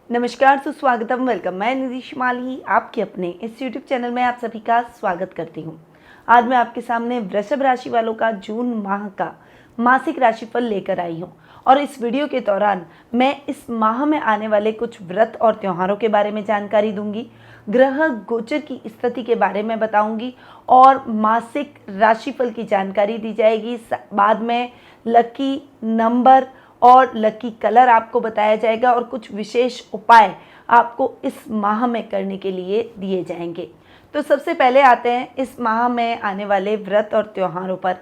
नमस्कार, सुस्वागतम, वेलकम। मैं निधि शिमाली आपके अपने इस यूट्यूब चैनल में आप सभी का स्वागत करती हूँ। आज मैं आपके सामने वृषभ राशि वालों का जून माह का मासिक राशिफल लेकर आई हूँ और इस वीडियो के दौरान मैं इस माह में आने वाले कुछ व्रत और त्योहारों के बारे में जानकारी दूंगी, ग्रह गोचर की स्थिति के बारे में बताऊंगी और मासिक राशिफल की जानकारी दी जाएगी। बाद में लकी नंबर और लकी कलर आपको बताया जाएगा और कुछ विशेष उपाय आपको इस माह में करने के लिए दिए जाएंगे। तो सबसे पहले आते हैं इस माह में आने वाले व्रत और त्योहारों पर।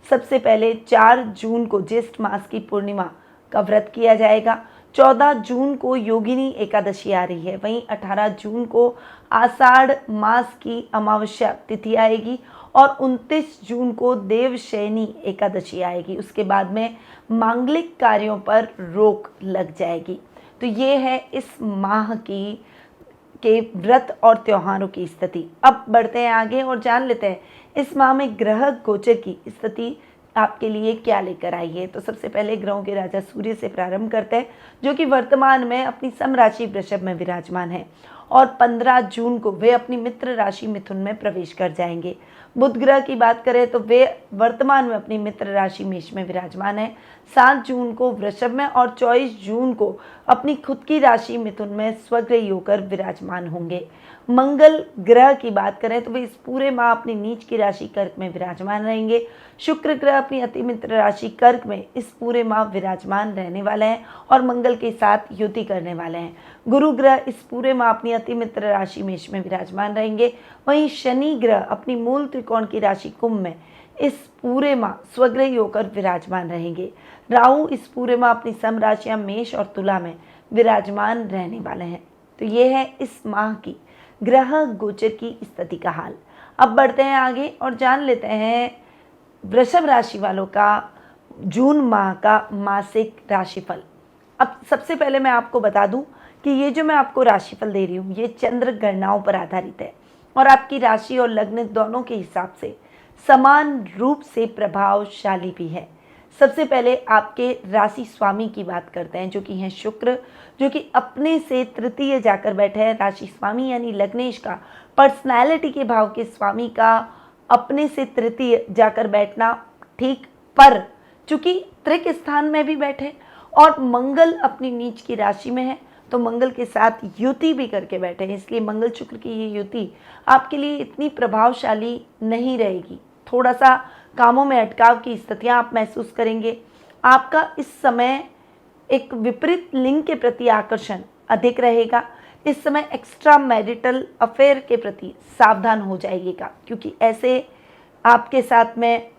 सबसे पहले 4 जून को ज्येष्ठ मास की पूर्णिमा का व्रत किया जाएगा। 14 जून को योगिनी एकादशी आ रही है। वहीं 18 जून को आषाढ़ मास की अमावस्या तिथि आएगी और 29 जून को देवशयनी एकादशी आएगी। उसके बाद में मांगलिक कार्यों पर रोक लग जाएगी। तो ये है इस माह के व्रत और त्योहारों की स्थिति। अब बढ़ते हैं आगे और जान लेते हैं इस माह में ग्रह गोचर की स्थिति आपके लिए क्या लेकर आई है। तो सबसे पहले ग्रहों के राजा सूर्य से प्रारंभ करते हैं, जो कि वर्तमान में अपनी सम राशि वृषभ में विराजमान है और 15 जून को वे अपनी मित्र राशि मिथुन में प्रवेश कर जाएंगे। बुध ग्रह की बात करें तो वे वर्तमान में अपनी मित्र राशि मेष में विराजमान है। 7 जून को वृषभ में और 24 जून को अपनी खुद की राशि मिथुन में स्वग्रही होकर विराजमान होंगे। मंगल ग्रह की बात करें तो वे इस पूरे माह अपनी नीच की राशि कर्क में विराजमान रहेंगे। शुक्र ग्रह अपनी अति मित्र राशि कर्क में इस पूरे माह विराजमान रहने वाले हैं और मंगल के साथ युति करने वाले हैं। गुरु ग्रह इस पूरे माह अपनी अति मित्र राशि मेष में विराजमान रहेंगे। वहीं शनि ग्रह अपनी मूल त्रिकोण की राशि कुंभ में इस पूरे माह स्वग्रही होकर विराजमान रहेंगे। राहु इस पूरे माह अपनी सम राशियां मेष और तुला में विराजमान रहने वाले हैं। तो ये है इस माह की ग्रह गोचर की स्थिति का हाल। अब बढ़ते हैं आगे और जान लेते हैं वृषभ राशि वालों का जून माह का मासिक राशिफल। अब सबसे पहले मैं आपको बता दूं कि ये जो मैं आपको राशिफल दे रही हूँ ये चंद्र गणनाओं पर आधारित है और आपकी राशि और लग्न दोनों के हिसाब से समान रूप से प्रभावशाली भी है। सबसे पहले आपके राशि स्वामी की बात करते हैं, जो कि हैं शुक्र, जो कि अपने से तृतीय जाकर बैठे हैं। राशि स्वामी यानी लग्नेश का पर्सनैलिटी के भाव के स्वामी का अपने से तृतीय जाकर बैठना ठीक, पर चूंकि त्रिक स्थान में भी बैठे और मंगल अपनी नीच की राशि में है तो मंगल के साथ युति भी करके बैठे हैं, इसलिए मंगल शुक्र की ये युति आपके लिए इतनी प्रभावशाली नहीं रहेगी। थोड़ा सा कामों में अटकाव की स्थितियां आप महसूस करेंगे। आपका इस समय एक विपरीत लिंग के प्रति आकर्षण अधिक रहेगा। इस समय एक्स्ट्रा मैरिटल अफेयर के प्रति सावधान हो जाइएगा, क्योंकि ऐसे आपके साथ में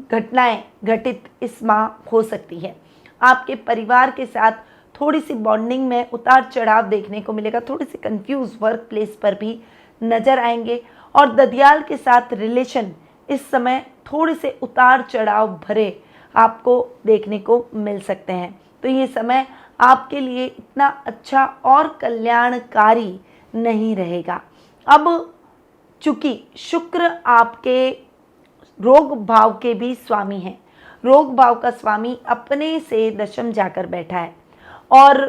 घटनाएं घटित इस माह हो सकती है। आपके परिवार के साथ थोड़ी सी बॉन्डिंग में उतार चढ़ाव देखने को मिलेगा। थोड़ी सी कंफ्यूज वर्क प्लेस पर भी नजर आएंगे और ददियाल के साथ रिलेशन इस समय थोड़े से उतार चढ़ाव भरे आपको देखने को मिल सकते हैं। तो ये समय आपके लिए इतना अच्छा और कल्याणकारी नहीं रहेगा। अब चूंकि शुक्र आपके रोग भाव के भी स्वामी हैं, रोग भाव का स्वामी अपने से दशम जाकर बैठा है और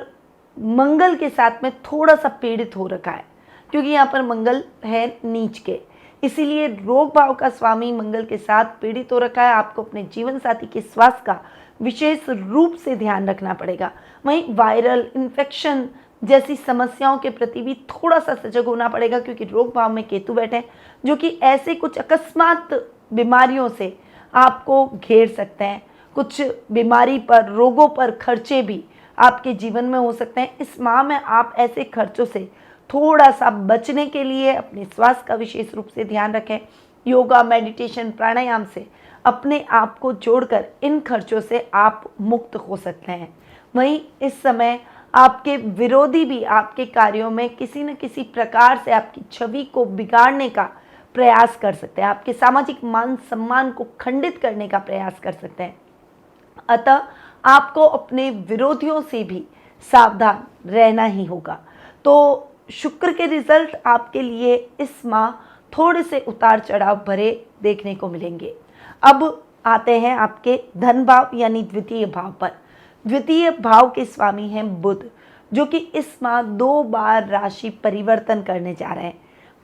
मंगल के साथ में थोड़ा सा पीड़ित हो रखा है, क्योंकि यहाँ पर मंगल है नीच के, इसीलिए रोग भाव का स्वामी मंगल के साथ पीड़ित हो रखा है। आपको अपने जीवन साथी के स्वास्थ्य का विशेष रूप से ध्यान रखना पड़ेगा। वहीं वायरल इन्फेक्शन जैसी समस्याओं के प्रति भी थोड़ा सा सजग होना पड़ेगा, क्योंकि रोग भाव में केतु बैठे हैं, जो कि ऐसे कुछ अकस्मात बीमारियों से आपको घेर सकते हैं। कुछ बीमारी पर, रोगों पर खर्चे भी आपके जीवन में हो सकते हैं। इस माह में आप ऐसे खर्चों से थोड़ा सा बचने के लिए अपने स्वास्थ्य का विशेष रूप से ध्यान रखें। योगा, मेडिटेशन, प्राणायाम से अपने आप को जोड़कर इन खर्चों से आप मुक्त हो सकते हैं। वहीं इस समय आपके विरोधी भी आपके कार्यों में किसी न किसी प्रकार से आपकी छवि को बिगाड़ने का प्रयास कर सकते हैं, आपके सामाजिक मान सम्मान को खंडित करने का प्रयास कर सकते हैं। अतः आपको अपने विरोधियों से भी सावधान रहना ही होगा। तो शुक्र के रिजल्ट आपके लिए इस माह थोड़े से उतार चढ़ाव भरे देखने को मिलेंगे। अब आते हैं आपके धन भाव यानी द्वितीय भाव पर। द्वितीय भाव के स्वामी हैं बुध। जो कि इस माह 2 बार राशि परिवर्तन करने जा रहे हैं।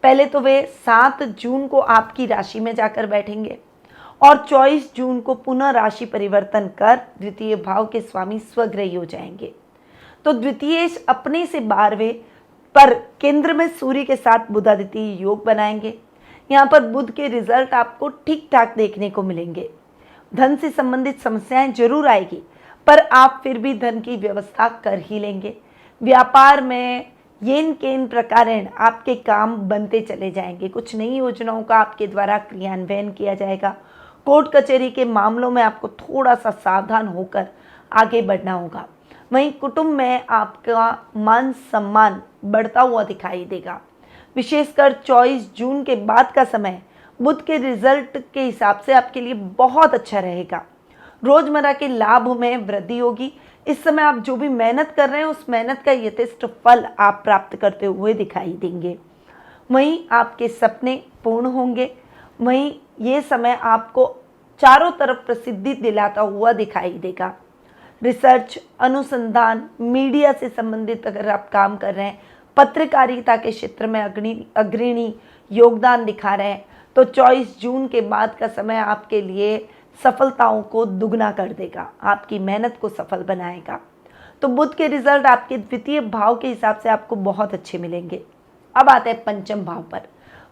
पहले तो वे 7 जून को आपकी राशि में जाकर बैठेंगे और 24 जून को पुनः राशि परिवर्तन कर द्वितीय भाव के स्वामी स्वग्रही हो जाएंगे। तो द्वितीयेश अपने से 12वें पर केंद्र में सूर्य के साथ बुधादित्य योग बनाएंगे। यहाँ पर बुध के रिजल्ट आपको ठीक ठाक देखने को मिलेंगे। धन से संबंधित समस्याएं जरूर आएगी, पर आप फिर भी धन की व्यवस्था कर ही लेंगे। व्यापार में येन केन प्रकारेण आपके काम बनते चले जाएंगे। कुछ नई योजनाओं का आपके द्वारा क्रियान्वयन किया जाएगा। कोर्ट कचहरी के मामलों में आपको थोड़ा सा सावधान होकर आगे बढ़ना होगा। वहीं कुटुंब में आपका मान सम्मान बढ़ता हुआ दिखाई देगा। विशेषकर 24 जून के बाद का समय बुध के रिजल्ट के हिसाब से आपके लिए बहुत अच्छा रहेगा। रोजमर्रा के लाभ में वृद्धि होगी। इस समय आप जो भी मेहनत कर रहे हैं उस मेहनत का यथेष्ट फल आप प्राप्त करते हुए दिखाई देंगे। वहीं आपके सपने पूर्ण होंगे। वहीं ये समय आपको चारों तरफ प्रसिद्धि दिलाता हुआ दिखाई देगा। रिसर्च, अनुसंधान, मीडिया से संबंधित अगर आप काम कर रहे हैं, पत्रकारिता के क्षेत्र में अग्रणी योगदान दिखा रहे हैं, तो 24 जून के बाद का समय आपके लिए सफलताओं को दुगना कर देगा, आपकी मेहनत को सफल बनाएगा। तो बुध के रिजल्ट आपके द्वितीय भाव के हिसाब से आपको बहुत अच्छे मिलेंगे। अब आते हैं पंचम भाव पर।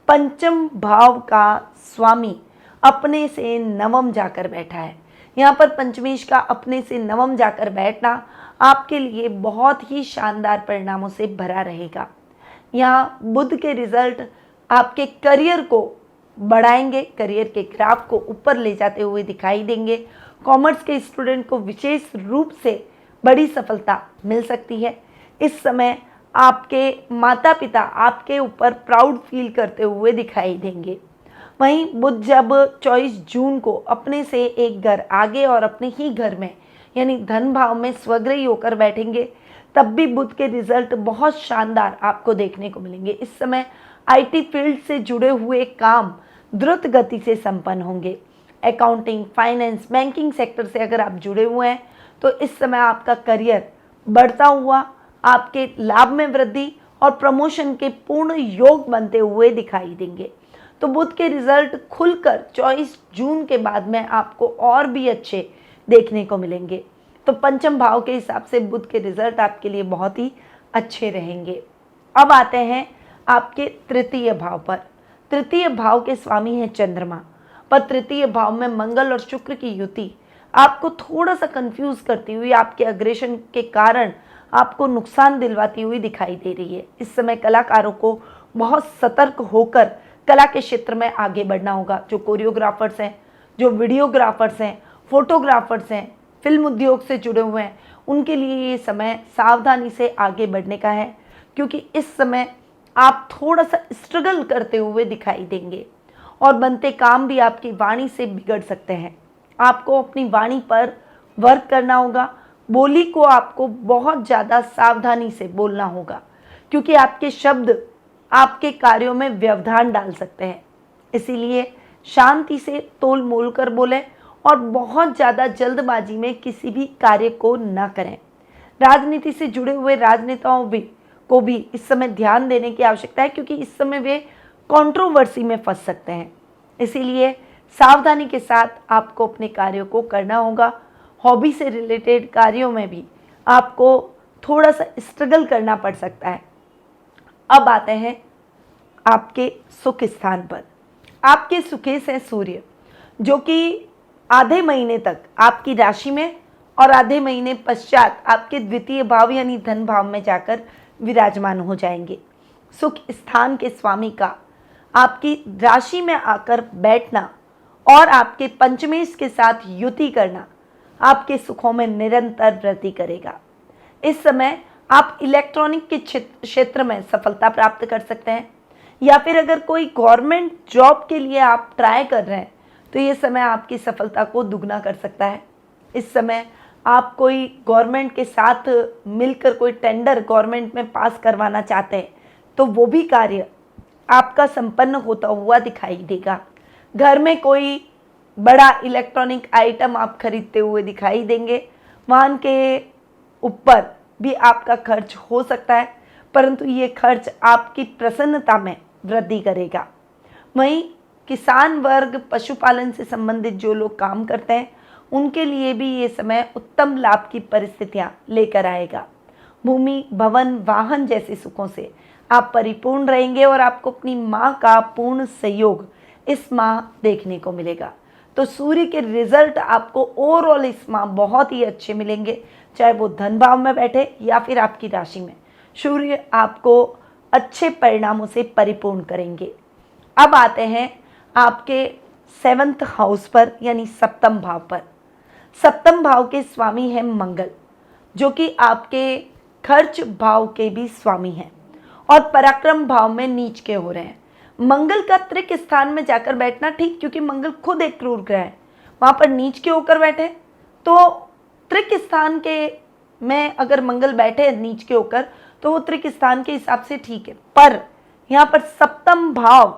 पंचम भाव का स्वामी अपने से नवम जाकर बैठा है। यहाँ पर पंचमेश का अपने से नवम जाकर बैठना आपके लिए बहुत ही शानदार परिणामों से भरा रहेगा। यहाँ बुध के रिजल्ट आपके करियर को बढ़ाएंगे, करियर के ग्राफ को ऊपर ले जाते हुए दिखाई देंगे। कॉमर्स के स्टूडेंट को विशेष रूप से बड़ी सफलता मिल सकती है। इस समय आपके माता पिता आपके ऊपर प्राउड फील करते हुए दिखाई देंगे। वहीं बुध जब 24 जून को अपने से एक घर आगे और अपने ही घर में यानी धन भाव में स्वग्रही होकर बैठेंगे, तब भी बुध के रिजल्ट बहुत शानदार आपको देखने को मिलेंगे। इस समय आईटी फील्ड से जुड़े हुए काम द्रुत गति से संपन्न होंगे। अकाउंटिंग, फाइनेंस, बैंकिंग सेक्टर से अगर आप जुड़े हुए हैं तो इस समय आपका करियर बढ़ता हुआ, आपके लाभ में वृद्धि और प्रमोशन के पूर्ण योग बनते हुए दिखाई देंगे। तो बुध के रिजल्ट खुलकर 24 जून के बाद में आपको और भी अच्छे देखने को मिलेंगे। तो पंचम भाव के हिसाब से बुध के रिजल्ट आपके लिए बहुत ही अच्छे रहेंगे। अब आते हैं आपके तृतीय भाव पर। तृतीय भाव के स्वामी हैं चंद्रमा, पर तृतीय भाव में मंगल और शुक्र की युति आपको थोड़ा सा कंफ्यूज करती हुई, आपके अग्रेशन के कारण आपको नुकसान दिलवाती हुई दिखाई दे रही है। इस समय कलाकारों को बहुत सतर्क होकर कला के क्षेत्र में आगे बढ़ना होगा। जो कोरियोग्राफर्स हैं, जो वीडियोग्राफर्स हैं, फोटोग्राफर्स हैं, फिल्म उद्योग से जुड़े हुए हैं, उनके लिए ये समय सावधानी से आगे बढ़ने का है, क्योंकि इस समय आप थोड़ा सा स्ट्रगल करते हुए दिखाई देंगे और बनते काम भी आपकी वाणी से बिगड़ सकते हैं। आपको अपनी वाणी पर वर्क करना होगा। बोली को आपको बहुत ज़्यादा सावधानी से बोलना होगा, क्योंकि आपके शब्द आपके कार्यों में व्यवधान डाल सकते हैं। इसीलिए शांति से तोल मोल कर बोलें और बहुत ज़्यादा जल्दबाजी में किसी भी कार्य को न करें। राजनीति से जुड़े हुए राजनेताओं को भी इस समय ध्यान देने की आवश्यकता है, क्योंकि इस समय वे कंट्रोवर्सी में फंस सकते हैं। इसीलिए सावधानी के साथ आपको अपने कार्यों को करना होगा। हॉबी से रिलेटेड कार्यों में भी आपको थोड़ा सा स्ट्रगल करना पड़ सकता है। अब आते हैं आपके सुख स्थान पर। आपके सुखेश है सूर्य, जो कि आधे महीने तक आपकी राशि में और आधे महीने पश्चात आपके द्वितीय भाव यानी धन भाव में जाकर विराजमान हो जाएंगे। सुख स्थान के स्वामी का आपकी राशि में आकर बैठना और आपके पंचमेश के साथ युति करना आपके सुखों में निरंतर वृद्धि करेगा। इस समय आप इलेक्ट्रॉनिक के क्षेत्र में सफलता प्राप्त कर सकते हैं, या फिर अगर कोई गवर्नमेंट जॉब के लिए आप ट्राई कर रहे हैं तो ये समय आपकी सफलता को दुगना कर सकता है। इस समय आप कोई गवर्नमेंट के साथ मिलकर कोई टेंडर गवर्नमेंट में पास करवाना चाहते हैं तो वो भी कार्य आपका संपन्न होता हुआ दिखाई देगा। घर में कोई बड़ा इलेक्ट्रॉनिक आइटम आप खरीदते हुए दिखाई देंगे। वाहन के ऊपर भी आपका खर्च हो सकता है, परंतु ये खर्च आपकी प्रसन्नता में वृद्धि करेगा। वहीं किसान वर्ग, पशुपालन से संबंधित जो लोग काम करते हैं, उनके लिए भी ये समय उत्तम लाभ की परिस्थितियां लेकर आएगा। भूमि, भवन, वाहन जैसे सुखों से आप परिपूर्ण रहेंगे और आपको अपनी माँ का पूर्ण सहयोग इस माह देखने को मिलेगा। तो सूर्य के रिजल्ट आपको ओवरऑल इस माह बहुत ही अच्छे मिलेंगे, चाहे वो धन भाव में बैठे या फिर आपकी राशि में। सूर्य आपको अच्छे परिणामों से परिपूर्ण करेंगे। अब आते हैं आपके 7th हाउस पर, यानी सप्तम भाव पर। सप्तम भाव के स्वामी हैं मंगल, जो कि आपके खर्च भाव के भी स्वामी हैं और पराक्रम भाव में नीच के हो रहे हैं। मंगल का त्रिक स्थान में जाकर बैठना ठीक, क्योंकि मंगल खुद एक क्रूर ग्रह है, वहां पर नीच के होकर बैठे तो त्रिक स्थान के में अगर मंगल बैठे नीच के होकर तो वो त्रिक स्थान के हिसाब से ठीक है, पर यहाँ पर सप्तम भाव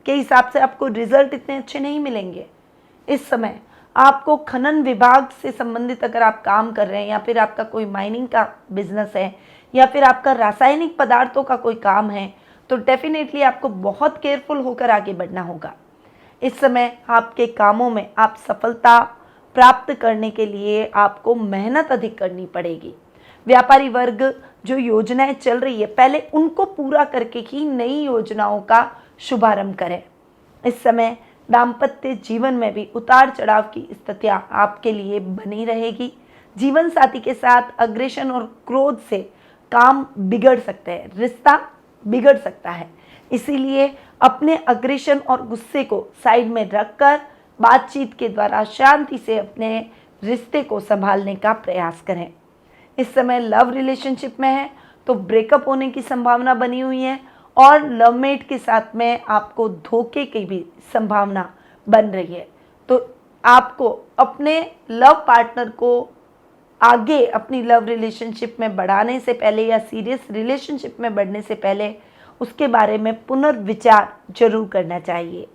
के हिसाब से आपको रिजल्ट इतने अच्छे नहीं मिलेंगे। इस समय आपको खनन विभाग से संबंधित अगर आप काम कर रहे हैं, या फिर आपका कोई माइनिंग का बिजनेस है, या फिर आपका रासायनिक पदार्थों का कोई काम है, तो डेफिनेटली आपको बहुत केयरफुल होकर आगे बढ़ना होगा। इस समय आपके कामों में आप सफलता प्राप्त करने के लिए आपको मेहनत अधिक करनी पड़ेगी। व्यापारी वर्ग जो योजनाएं चल रही है, पहले उनको पूरा करके ही नई योजनाओं का शुभारंभ करें। इस समय दाम्पत्य जीवन में भी उतार चढ़ाव की स्थितियां आपके लिए बनी रहेगी। जीवन साथी के साथ अग्रेशन और क्रोध से काम बिगड़ सकते हैं, रिश्ता बिगड़ सकता है। इसीलिए अपने अग्रेशन और गुस्से को साइड में रखकर बातचीत के द्वारा शांति से अपने रिश्ते को संभालने का प्रयास करें। इस समय लव रिलेशनशिप में है तो ब्रेकअप होने की संभावना बनी हुई है, और लवमेट के साथ में आपको धोखे की भी संभावना बन रही है। तो आपको अपने लव पार्टनर को आगे अपनी लव रिलेशनशिप में बढ़ाने से पहले या सीरियस रिलेशनशिप में बढ़ने से पहले उसके बारे में पुनर्विचार जरूर करना चाहिए।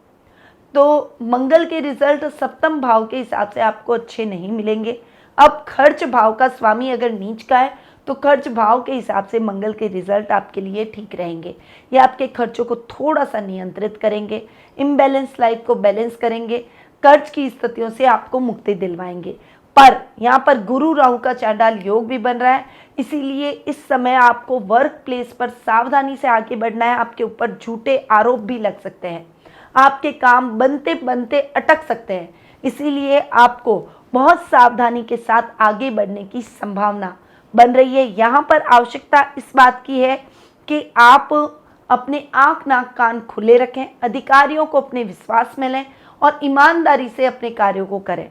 तो मंगल के रिजल्ट सप्तम भाव के हिसाब से आपको अच्छे नहीं मिलेंगे। अब खर्च भाव का स्वामी अगर नीच का है तो खर्च भाव के हिसाब से मंगल के रिजल्ट आपके लिए ठीक रहेंगे। ये आपके खर्चों को थोड़ा सा नियंत्रित करेंगे, इम्बैलेंस लाइफ को बैलेंस करेंगे, कर्ज की स्थितियों से आपको मुक्ति दिलवाएंगे। पर यहाँ पर गुरु राहु का चांडाल योग भी बन रहा है, इसीलिए इस समय आपको वर्क प्लेस पर सावधानी से आगे बढ़ना है। आपके ऊपर झूठे आरोप भी लग सकते हैं, आपके काम बनते बनते अटक सकते हैं, इसीलिए आपको बहुत सावधानी के साथ आगे बढ़ने की संभावना बन रही है। यहाँ पर आवश्यकता इस बात की है कि आप अपने आंख नाक कान खुले रखें, अधिकारियों को अपने विश्वास में लें और ईमानदारी से अपने कार्यों को करें।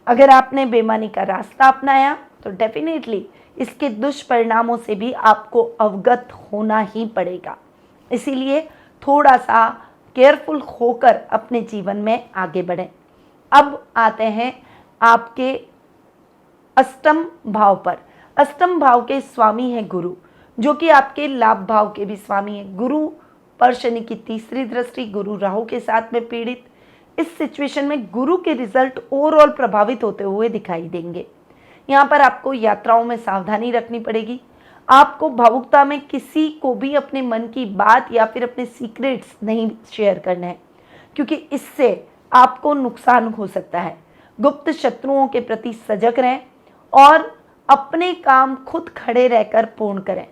अगर आपने बेईमानी का रास्ता अपनाया तो डेफिनेटली इसके दुष्परिणामों से भी आपको अवगत होना ही पड़ेगा। इसीलिए थोड़ा सा केयरफुल होकर अपने जीवन में आगे बढ़ें। अब आते हैं आपके अष्टम भाव पर। अष्टम भाव के स्वामी हैं गुरु, जो कि आपके लाभ भाव के भी स्वामी हैं। गुरु पर शनि की तीसरी दृष्टि, गुरु राहु के साथ में पीड़ित। इस सिचुएशन में गुरु के रिजल्ट ओवरऑल प्रभावित होते हुए दिखाई देंगे। यहाँ पर आपको यात्राओं में सावधानी रखनी पड़ेगी। आपको भावुकता में किसी को भी अपने मन की बात या फिर अपने सीक्रेट्स नहीं शेयर करना है, क्योंकि इससे आपको नुकसान हो सकता है। गुप्त शत्रुओं के प्रति सजग रहें और अपने काम खुद खड़े रहकर पूर्ण करें।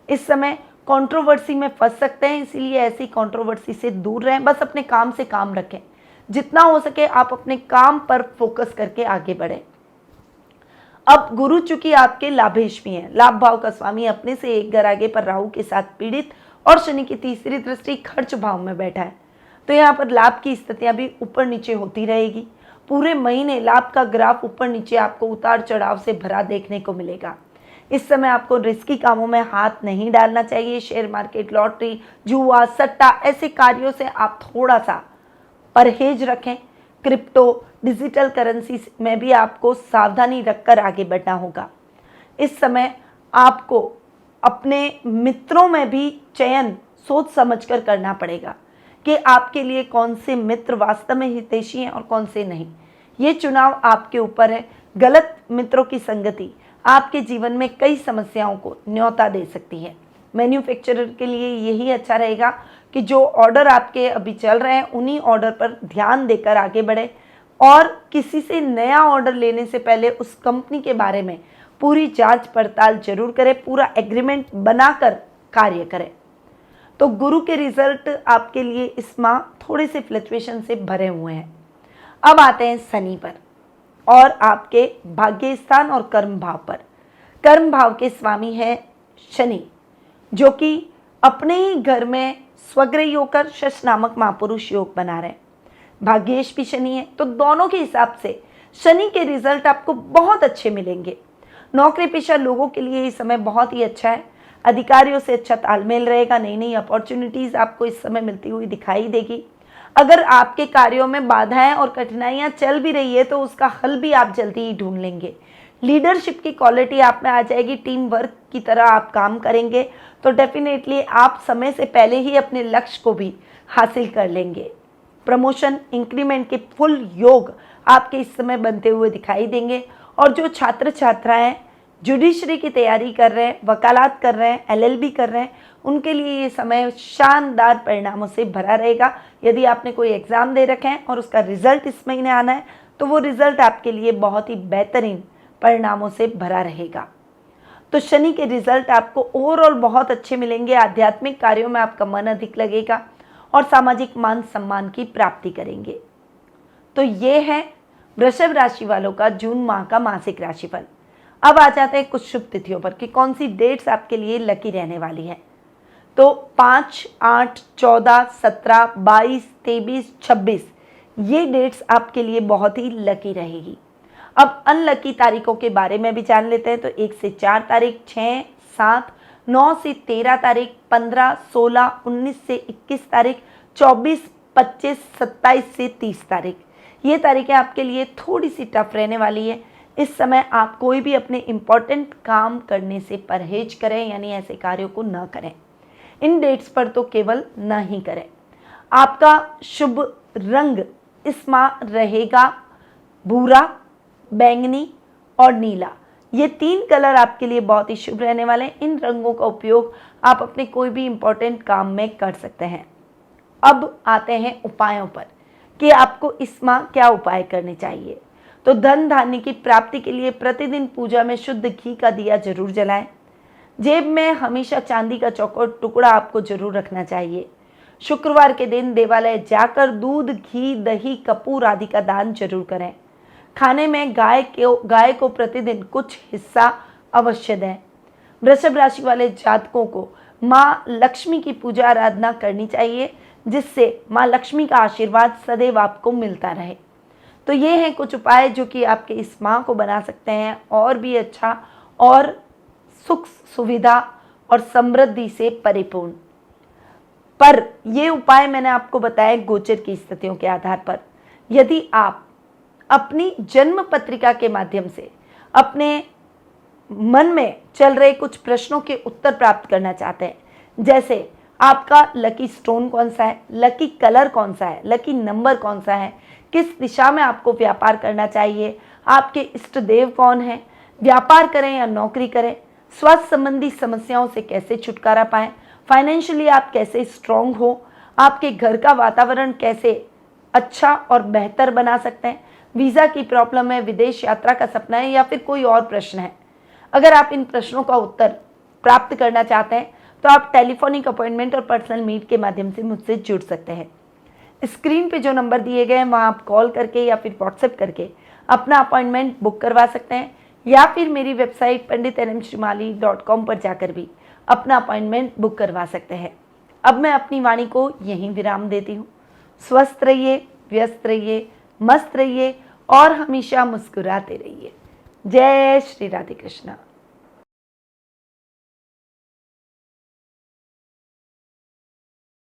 इस समय कंट्रोवर्सी में फंस सकते हैं, इसीलिए ऐसी कंट्रोवर्सी से दूर रहें। बस अपने काम से काम रखें, जितना हो सके आप अपने काम पर फोकस करके आगे बढ़ें। अब गुरु चूंकि आपके लाभेश भी हैं, लाभ भाव का स्वामी अपने से एक घर आगे पर राहु के साथ पीड़ित और शनि की तीसरी दृष्टि खर्च भाव में बैठा है, तो यहाँ पर लाभ की स्थितियां भी ऊपर नीचे होती रहेगी। पूरे महीने लाभ का ग्राफ ऊपर नीचे आपको उतार चढ़ाव से भरा देखने को मिलेगा। इस समय आपको रिस्की कामों में हाथ नहीं डालना चाहिए। शेयर मार्केट, लॉटरी, जुआ, सट्टा ऐसे कार्यों से आप थोड़ा सा परहेज रखें। क्रिप्टो, डिजिटल करेंसी में भी आपको सावधानी रखकर आगे बढ़ना होगा। इस समय आपको अपने मित्रों में भी चयन सोच समझकर करना पड़ेगा कि आपके लिए कौन से मित्र वास्तव में हितैषी हैं और कौन से नहीं। ये चुनाव आपके ऊपर है। गलत मित्रों की संगति आपके जीवन में कई समस्याओं को न्योता दे सकती है। मैन्युफैक्चरर के लिए यही अच्छा रहेगा कि जो ऑर्डर आपके अभी चल रहे हैं उन्हीं ऑर्डर पर ध्यान देकर आगे बढ़े और किसी से नया ऑर्डर लेने से पहले उस कंपनी के बारे में पूरी जांच पड़ताल जरूर करें, पूरा एग्रीमेंट बनाकर कार्य करें। तो गुरु के रिजल्ट आपके लिए इस माह थोड़े से फ्लक्चुएशन से भरे हुए हैं। अब आते हैं शनि पर और आपके भाग्य स्थान और कर्म भाव पर। कर्म भाव के स्वामी हैं शनि, जो कि अपने ही घर में स्वग्रही होकर शश नामक महापुरुष योग बना रहे हैं। भाग्येश भी शनि है, तो दोनों के हिसाब से शनि के रिजल्ट आपको बहुत अच्छे मिलेंगे। नौकरी पेशा लोगों के लिए ये समय बहुत ही अच्छा है। अधिकारियों से अच्छा तालमेल रहेगा। नई नई अपॉर्चुनिटीज़ आपको इस समय मिलती हुई दिखाई देगी। अगर आपके कार्यों में बाधाएं और कठिनाइयां चल भी रही है तो उसका हल भी आप जल्दी ही ढूंढ लेंगे। लीडरशिप की क्वालिटी आप में आ जाएगी। टीम वर्क की तरह आप काम करेंगे तो डेफिनेटली आप समय से पहले ही अपने लक्ष्य को भी हासिल कर लेंगे। प्रमोशन, इंक्रीमेंट के फुल योग आपके इस समय बनते हुए दिखाई देंगे। और जो छात्र छात्राएं जुडिशरी की तैयारी कर रहे हैं, वकालत कर रहे हैं, एलएलबी कर रहे हैं, उनके लिए ये समय शानदार परिणामों से भरा रहेगा। यदि आपने कोई एग्ज़ाम दे रखे हैं और उसका रिजल्ट इस महीने आना है तो वो रिजल्ट आपके लिए बहुत ही बेहतरीन परिणामों से भरा रहेगा। तो शनि के रिजल्ट आपको ओवरऑल बहुत अच्छे मिलेंगे। आध्यात्मिक कार्यों में आपका मन अधिक लगेगा और सामाजिक मान सम्मान की प्राप्ति करेंगे। तो ये है वृषभ राशि वालों का जून माह का मासिक राशिफल। अब आ जाते हैं कुछ शुभ तिथियों पर कि कौन सी डेट्स आपके लिए लकी रहने वाली है। तो 5, 8, 14, 17, 22, 23, 26 ये डेट्स आपके लिए बहुत ही लकी रहेगी। अब अनलकी तारीखों के बारे में भी जान लेते हैं। तो 1 से 4 तारीख, 6, 7, 9 से 13 तारीख, 15, 16, 19 से 21 तारीख, 24, 25, 27 से 30 तारीख, ये तारीखें आपके लिए थोड़ी सी टफ रहने वाली है। इस समय आप कोई भी अपने इम्पॉर्टेंट काम करने से परहेज करें, यानी ऐसे कार्यों को न करें। इन डेट्स पर तो केवल न ही करें। आपका शुभ रंग इस माह रहेगा भूरा, बैंगनी और नीला। ये 3 कलर आपके लिए बहुत ही शुभ रहने वाले हैं। इन रंगों का उपयोग आप अपने कोई भी इम्पोर्टेंट काम में कर सकते हैं। अब आते हैं उपायों पर कि आपको इस माह क्या उपाय करने चाहिए। तो धन धान्य की प्राप्ति के लिए प्रतिदिन पूजा में शुद्ध घी का दिया जरूर जलाएं। जेब में हमेशा चांदी का चौकोर टुकड़ा आपको जरूर रखना चाहिए। शुक्रवार के दिन देवालय जाकर दूध, घी, दही, कपूर आदि का दान जरूर करें। खाने में गाय को प्रतिदिन कुछ हिस्सा अवश्य दें। वृषभ राशि वाले जातकों को माँ लक्ष्मी की पूजा आराधना करनी चाहिए, जिससे माँ लक्ष्मी का आशीर्वाद सदैव आपको मिलता रहे। तो ये हैं कुछ उपाय जो कि आपके इस माह को बना सकते हैं और भी अच्छा और सुख सुविधा और समृद्धि से परिपूर्ण। पर ये उपाय मैंने आपको बताए गोचर की स्थितियों के आधार पर। यदि आप अपनी जन्म पत्रिका के माध्यम से अपने मन में चल रहे कुछ प्रश्नों के उत्तर प्राप्त करना चाहते हैं, जैसे आपका लकी स्टोन कौन सा है, लकी कलर कौन सा है, लकी नंबर कौन सा है, किस दिशा में आपको व्यापार करना चाहिए, आपके इष्ट देव कौन है, व्यापार करें या नौकरी करें, स्वास्थ्य संबंधी समस्याओं से कैसे छुटकारा पाएं, फाइनेंशियली आप कैसे स्ट्रांग हो, आपके घर का वातावरण कैसे अच्छा और बेहतर बना सकते हैं, वीज़ा की प्रॉब्लम है, विदेश यात्रा का सपना है या फिर कोई और प्रश्न है। अगर आप इन प्रश्नों का उत्तर प्राप्त करना चाहते हैं तो आप टेलीफोनिक अपॉइंटमेंट और पर्सनल मीट के माध्यम से मुझसे जुड़ सकते हैं। स्क्रीन पे जो नंबर दिए गए हैं वहाँ आप कॉल करके या फिर व्हाट्सएप करके अपना अपॉइंटमेंट बुक करवा सकते हैं, या फिर मेरी वेबसाइट panditnmshrimali.com पर जाकर भी अपना अपॉइंटमेंट बुक करवा सकते हैं। अब मैं अपनी वाणी को यहीं विराम देती हूँ। स्वस्थ रहिए, व्यस्त रहिए, मस्त रहिए और हमेशा मुस्कुराते रहिए। जय श्री राधे कृष्णा।